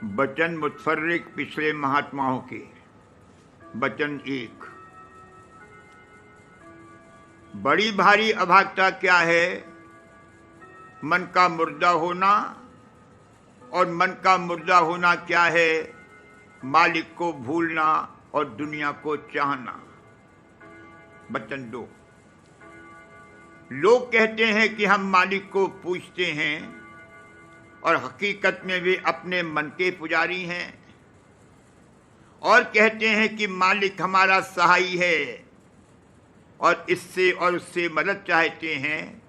वचन मुतफर्रिक पिछले महात्माओं के। वचन 1। बड़ी भारी अभागता क्या है? मन का मुर्दा होना। और मन का मुर्दा होना क्या है? मालिक को भूलना और दुनिया को चाहना। वचन 2। लोग कहते हैं कि हम मालिक को पूजते हैं और हकीकत में वे अपने मन के पुजारी हैं, और कहते हैं कि मालिक हमारा सहाई है और इससे और उससे मदद चाहते हैं,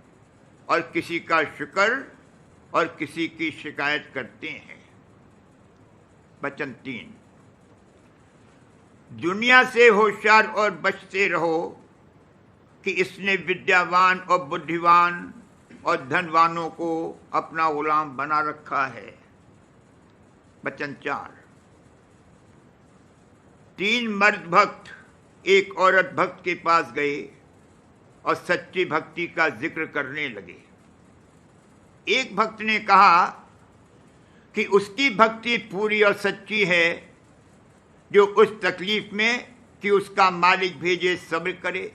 और किसी का शुक्र और किसी की शिकायत करते हैं। वचन 3। दुनिया से होशियार और बचते रहो कि इसने विद्यावान और बुद्धिमान और धनवानों को अपना गुलाम बना रखा है। वचन 4। 3 मर्द भक्त एक औरत भक्त के पास गए और सच्ची भक्ति का जिक्र करने लगे। एक भक्त ने कहा कि उसकी भक्ति पूरी और सच्ची है जो उस तकलीफ में कि उसका मालिक भेजे सब्र करे।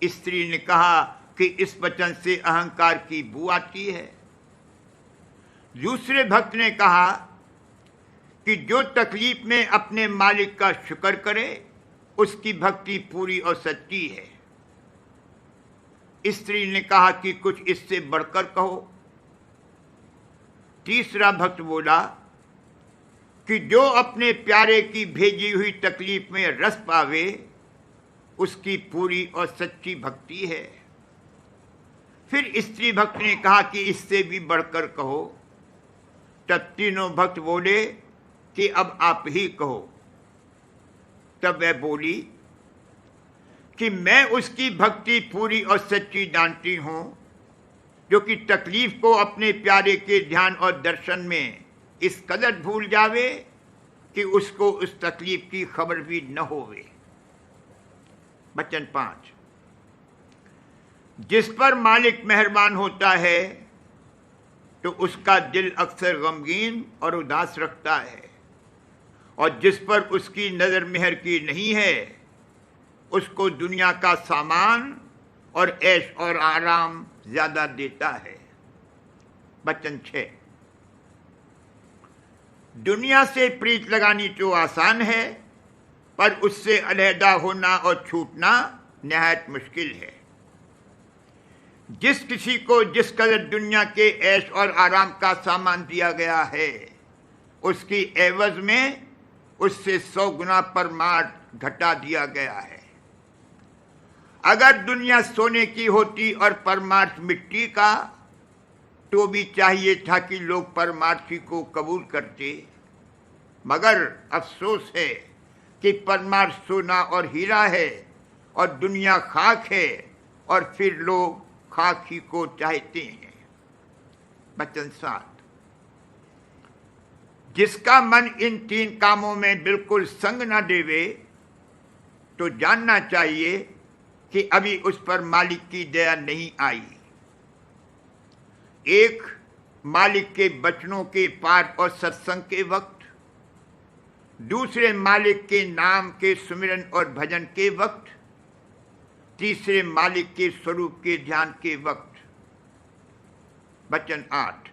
स्त्री ने कहा कि इस वचन से अहंकार की बू आती है। दूसरे भक्त ने कहा कि जो तकलीफ में अपने मालिक का शुक्र करे उसकी भक्ति पूरी और सच्ची है। स्त्री ने कहा कि कुछ इससे बढ़कर कहो। तीसरा भक्त बोला कि जो अपने प्यारे की भेजी हुई तकलीफ में रस पावे उसकी पूरी और सच्ची भक्ति है। फिर स्त्री भक्त ने कहा कि इससे भी बढ़कर कहो। तब तीनों भक्त बोले कि अब आप ही कहो। तब वह बोली कि मैं उसकी भक्ति पूरी और सच्ची जानती हूं जो कि तकलीफ को अपने प्यारे के ध्यान और दर्शन में इस कदर भूल जावे कि उसको उस तकलीफ की खबर भी न होवे। वचन 5। जिस पर मालिक मेहरबान होता है तो उसका दिल अक्सर गमगीन और उदास रखता है, और जिस पर उसकी नजर मेहर की नहीं है उसको दुनिया का सामान और ऐश और आराम ज्यादा देता है। वचन 6। दुनिया से प्रीत लगानी तो आसान है, पर उससे अलहदा होना और छूटना निहायत मुश्किल है। जिस किसी को जिस कदर दुनिया के ऐश और आराम का सामान दिया गया है उसकी एवज में उससे 100 गुना परमार्थ घटा दिया गया है। अगर दुनिया सोने की होती और परमार्थ मिट्टी का तो भी चाहिए था कि लोग परमार्थी को कबूल करते, मगर अफसोस है कि परमार्थ सोना और हीरा है और दुनिया खाक है, और फिर लोग खाक ही को चाहते हैं। वचन 7। जिसका मन इन 3 कामों में बिल्कुल संग न देवे तो जानना चाहिए कि अभी उस पर मालिक की दया नहीं आई। 1 मालिक के वचनों के पाठ और सत्संग के वक्त, दूसरे मालिक के नाम के सुमिरन और भजन के वक्त, तीसरे मालिक के स्वरूप के ध्यान के वक्त। वचन 8।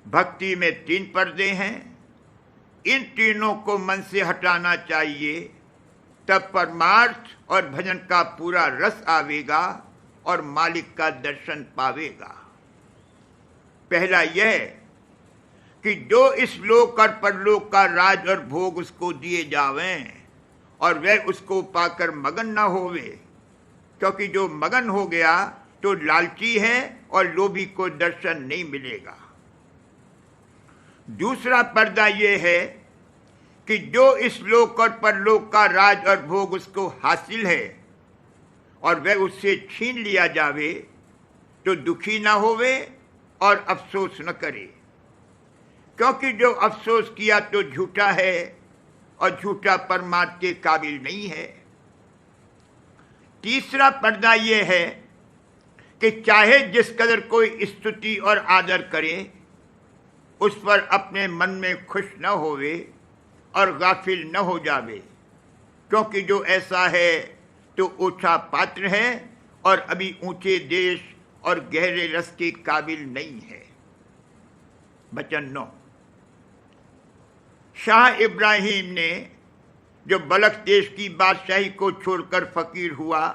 भक्ति में 3 पर्दे हैं, इन तीनों को मन से हटाना चाहिए, तब परमार्थ और भजन का पूरा रस आवेगा और मालिक का दर्शन पावेगा। पहला यह कि जो इस लोक और परलोक का राज और भोग उसको दिए जावें और वह उसको पाकर मगन न होवे, क्योंकि जो मगन हो गया तो लालची है और लोभी को दर्शन नहीं मिलेगा। दूसरा पर्दा यह है कि जो इस लोक और परलोक का राज और भोग उसको हासिल है और वह उससे छीन लिया जावे तो दुखी ना होवे और अफसोस न करे, क्योंकि जो अफसोस किया तो झूठा है और झूठा परमार्थ के काबिल नहीं है। तीसरा पर्दा यह है कि चाहे जिस कदर कोई स्तुति और आदर करे, उस पर अपने मन में खुश न होवे और गाफिल न हो जावे, क्योंकि जो ऐसा है तो ऊंचा पात्र है और अभी ऊंचे देश और गहरे रस के काबिल नहीं है। वचन 9। शाह इब्राहिम ने जो बलख देश की बादशाही को छोड़कर फकीर हुआ,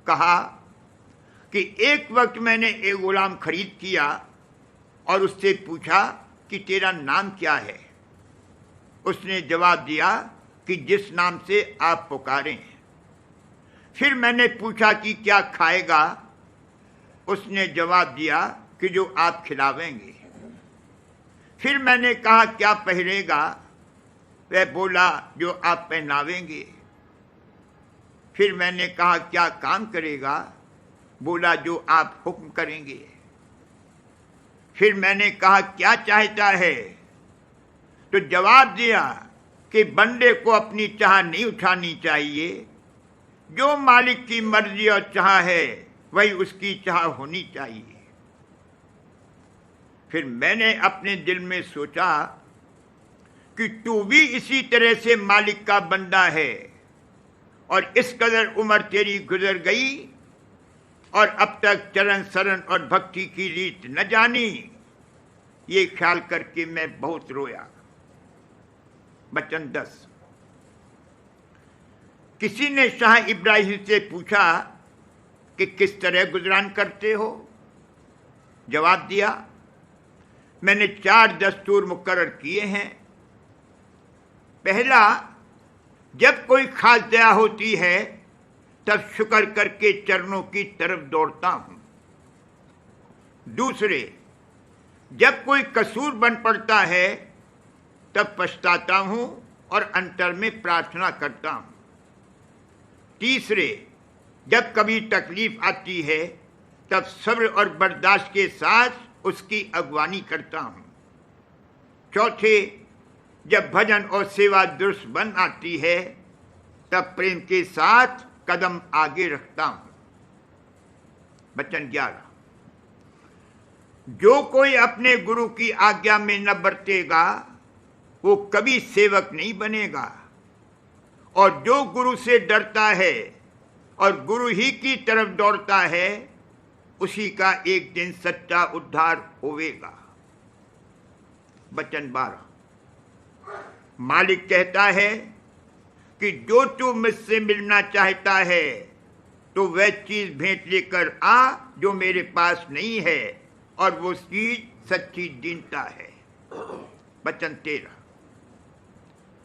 कहा कि एक वक्त मैंने एक गुलाम खरीद किया और उससे पूछा कि तेरा नाम क्या है। उसने जवाब दिया कि जिस नाम से आप पुकारें। फिर मैंने पूछा कि क्या खाएगा। उसने जवाब दिया कि जो आप खिलावेंगे। फिर मैंने कहा क्या पहनेगा। वह बोला जो आप पहनावेंगे। फिर मैंने कहा क्या काम करेगा। बोला जो आप हुक्म करेंगे। फिर मैंने कहा क्या चाहता है। तो जवाब दिया कि बंदे को अपनी चाह नहीं उठानी चाहिए, जो मालिक की मर्जी और चाह है वही उसकी चाह होनी चाहिए। फिर मैंने अपने दिल में सोचा कि तू भी इसी तरह से मालिक का बंदा है और इस कदर उम्र तेरी गुजर गई और अब तक चरण शरण और भक्ति की रीत न जानी। ये ख्याल करके मैं बहुत रोया। वचन 10। किसी ने शाह इब्राहिम से पूछा कि किस तरह गुजरान करते हो। जवाब दिया मैंने 4 दस्तूर मुकर्रर किए हैं। पहला, जब कोई खास दया होती है तब शुक्र करके चरणों की तरफ दौड़ता हूं। दूसरे, जब कोई कसूर बन पड़ता है तब पछताता हूं और अंतर में प्रार्थना करता हूं। तीसरे, जब कभी तकलीफ आती है तब सब्र और बर्दाश्त के साथ उसकी अगवानी करता हूं। चौथे, जब भजन और सेवा दुरुस्त बन आती है तब प्रेम के साथ कदम आगे रखता हूं। वचन 11। जो कोई अपने गुरु की आज्ञा में न बरतेगा वो कभी सेवक नहीं बनेगा, और जो गुरु से डरता है और गुरु ही की तरफ दौड़ता है उसी का एक दिन सच्चा उद्धार होवेगा। वचन 12। मालिक कहता है कि जो तू मुझसे मिलना चाहता है तो वह चीज भेंट लेकर आ जो मेरे पास नहीं है, और वो चीज सच्ची दीनता है। वचन 13।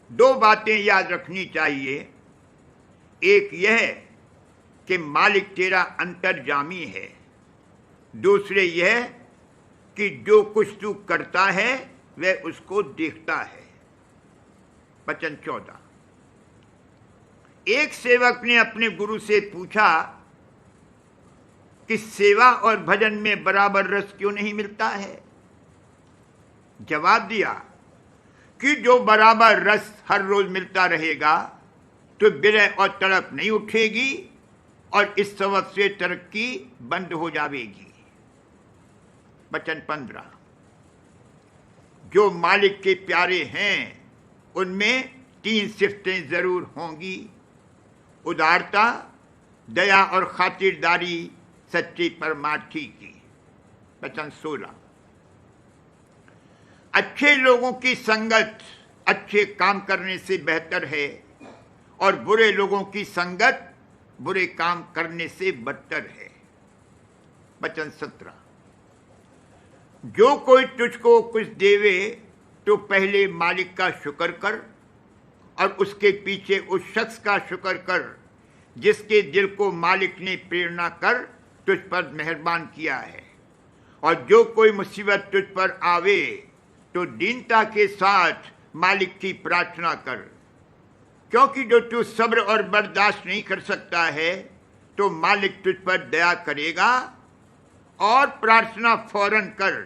2 बातें याद रखनी चाहिए। एक यह कि मालिक तेरा अंतर्जामी है। दूसरे यह कि जो कुछ तू करता है वह उसको देखता है। वचन 14। एक सेवक ने अपने गुरु से पूछा कि सेवा और भजन में बराबर रस क्यों नहीं मिलता है। जवाब दिया कि जो बराबर रस हर रोज मिलता रहेगा तो विरह और तड़प नहीं उठेगी और इस सबब से तरक्की बंद हो जाएगी। वचन 15। जो मालिक के प्यारे हैं उनमें 3 सिफतें जरूर होंगी: उदारता, दया और खातिरदारी सच्ची परमार्थी की। वचन 16। अच्छे लोगों की संगत अच्छे काम करने से बेहतर है और बुरे लोगों की संगत बुरे काम करने से बदतर है। वचन 17। जो कोई तुझको कुछ देवे तो पहले मालिक का शुक्र कर और उसके पीछे उस शख्स का शुक्र कर जिसके दिल को मालिक ने प्रेरणा कर तुझ पर मेहरबान किया है। और जो कोई मुसीबत तुझ पर आवे तो दीनता के साथ मालिक की प्रार्थना कर, क्योंकि जो तू सब्र और बर्दाश्त नहीं कर सकता है तो मालिक तुझ पर दया करेगा। और प्रार्थना फौरन कर,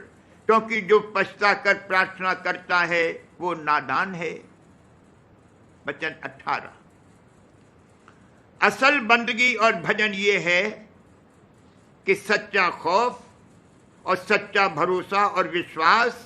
क्योंकि जो पछता कर प्रार्थना करता है वो नादान है। वचन 18। असल बंदगी और भजन ये है कि सच्चा खौफ और सच्चा भरोसा और विश्वास